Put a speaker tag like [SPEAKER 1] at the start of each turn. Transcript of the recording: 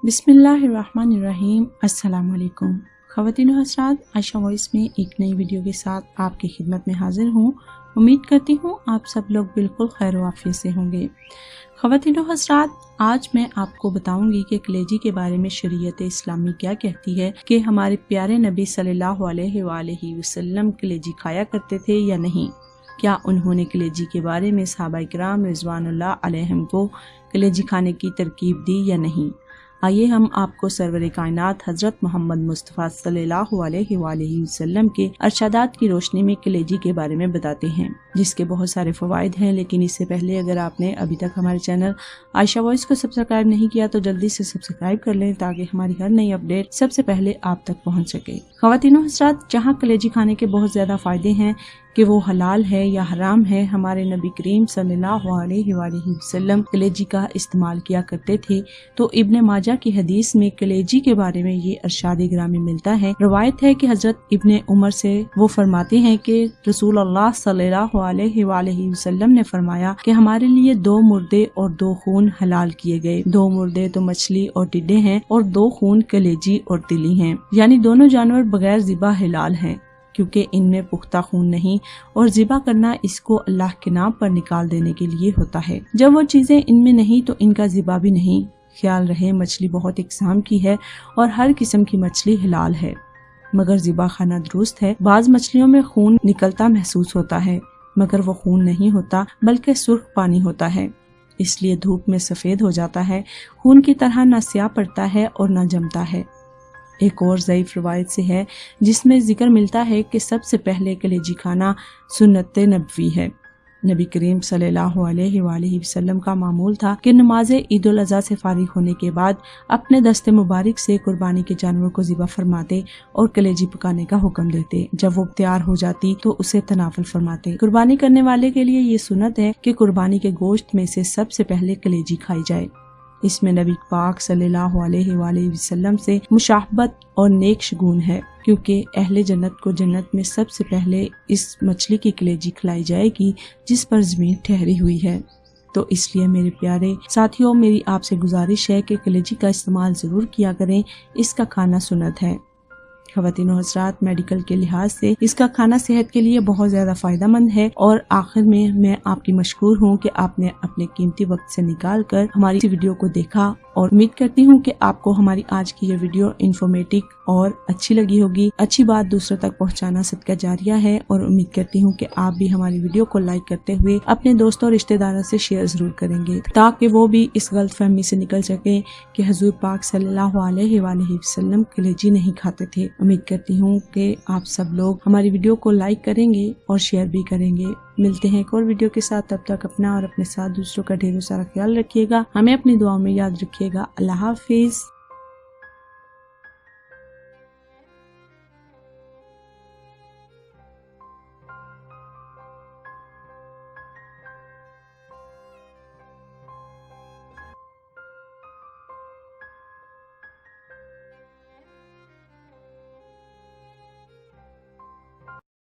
[SPEAKER 1] बिस्मिल्लाहिर्रहमानिर्रहीम। अस्सलाम वालेकुम ख़वातीन व हज़रात, आयशा वॉइस में एक नई वीडियो के साथ आपकी खिदमत में हाजिर हूँ। उम्मीद करती हूँ आप सब लोग बिल्कुल खैर व आफियत से होंगे। ख़वातीन व हज़रात, आज मैं आपको बताऊंगी कि कलेजी के बारे में शरीयत इस्लामी क्या कहती है कि हमारे प्यारे नबी सल्लल्लाहु अलैहि वसल्लम कलेजी खाया करते थे या नहीं। क्या उन्होंने कलेजी के बारे में सहाबाए किराम रिज़वानुल्लाह अलैहिम को कलेजी खाने की तरकीब दी या नहीं। आइए हम आपको सरवर कायनात हज़रत मोहम्मद मुस्तफ़ा सल्लल्लाहु अलैहि वसल्लम के अरशादात की रोशनी में कलेजी के बारे में बताते हैं, जिसके बहुत सारे फ़वाइद हैं। लेकिन इससे पहले अगर आपने अभी तक हमारे चैनल आयशा वॉइस को सब्सक्राइब नहीं किया तो जल्दी से सब्सक्राइब कर लें, ताकि हमारी हर नई अपडेट सबसे पहले आप तक पहुँच सके। ख़वातीन हज़रात, जहाँ कलेजी खाने के बहुत ज़्यादा फ़ायदे हैं कि वो हलाल है या हराम है, हमारे नबी करीम सल्लल्लाहु अलैहि वसल्लम कलेजी का इस्तेमाल किया करते थे। तो इब्ने माजा की हदीस में कलेजी के बारे में ये अरशाद ग्रामी मिलता है। रवायत है कि हजरत इब्ने उमर से वो फरमाते हैं कि रसूल अल्लाह सल्लल्लाहु अलैहि वसल्लम ने फरमाया कि हमारे लिए 2 मुर्दे और 2 खून हलाल किए गए। 2 मुर्दे तो मछली और टिड्डे हैं और 2 खून कलेजी और तिली हैं, यानी दोनों जानवर बगैर ज़िबा हलाल हैं, क्योंकि इनमें पुख्ता खून नहीं और ज़िबा करना इसको अल्लाह के नाम पर निकाल देने के लिए होता है। जब वो चीज़ें इनमें नहीं तो इनका ज़िबा भी नहीं। ख्याल रहे, मछली बहुत इकसाम की है और हर किस्म की मछली हलाल है, मगर ज़िबा खाना दुरुस्त है। बाज़ मछलियों में खून निकलता महसूस होता है, मगर वो खून नहीं होता बल्कि सुर्ख पानी होता है, इसलिए धूप में सफ़ेद हो जाता है। खून की तरह न स्याह पड़ता है और न जमता है। एक और ज़ईफ़ रिवायत से है जिसमें जिक्र मिलता है कि सबसे पहले कलेजी खाना सुन्नत नबवी है। नबी करीम सल्लल्लाहु अलैहि वसल्लम का मामूल था कि नमाज ईद उल अज़हा से फारिग होने के बाद अपने दस्ते मुबारक से कुर्बानी के जानवर को ज़िबा फरमाते और कलेजी पकाने का हुक्म देते। जब वो तैयार हो जाती तो उसे तनाफुल फरमाते। कुर्बानी करने वाले के लिए ये सुन्नत है कि कुर्बानी के गोश्त में से सबसे पहले कलेजी खाई जाए। इसमें नबी पाक सल्लल्लाहु अलैहि वसल्लम से मुशाहबत और नेक शगुन है, क्योंकि अहले जन्नत को जन्नत में सबसे पहले इस मछली की कलेजी खिलाई जाएगी जिस पर ज़मीन ठहरी हुई है। तो इसलिए मेरे प्यारे साथियों, मेरी आपसे गुजारिश है कि कलेजी का इस्तेमाल ज़रूर किया करें। इसका खाना सुन्नत है। ख़वातीन व हज़रात, मेडिकल के लिहाज से इसका खाना सेहत के लिए बहुत ज़्यादा फ़ायदेमंद है। और आखिर में मैं आपकी मशकूर हूँ कि आपने अपने कीमती वक्त से निकाल कर हमारी वीडियो को देखा, और उम्मीद करती हूँ कि आपको हमारी आज की ये वीडियो इन्फॉर्मेटिव और अच्छी लगी होगी। अच्छी बात दूसरों तक पहुँचाना सदका जारिया है, और उम्मीद करती हूँ कि आप भी हमारी वीडियो को लाइक करते हुए अपने दोस्तों और रिश्तेदारों से शेयर जरूर करेंगे, ताकि वो भी इस गलत फहमी से निकल सके कि हुज़ूर पाक सल्लल्लाहु अलैहि वसल्लम कलेजी नहीं खाते थे। उम्मीद करती हूँ कि आप सब लोग हमारी वीडियो को लाइक करेंगे और शेयर भी करेंगे। मिलते हैं एक और वीडियो के साथ, तब तक अपना और अपने साथ दूसरों का ढेरों सारा ख्याल रखिएगा। हमें अपनी दुआओं में याद रखिएगा। अल्लाह हाफिज।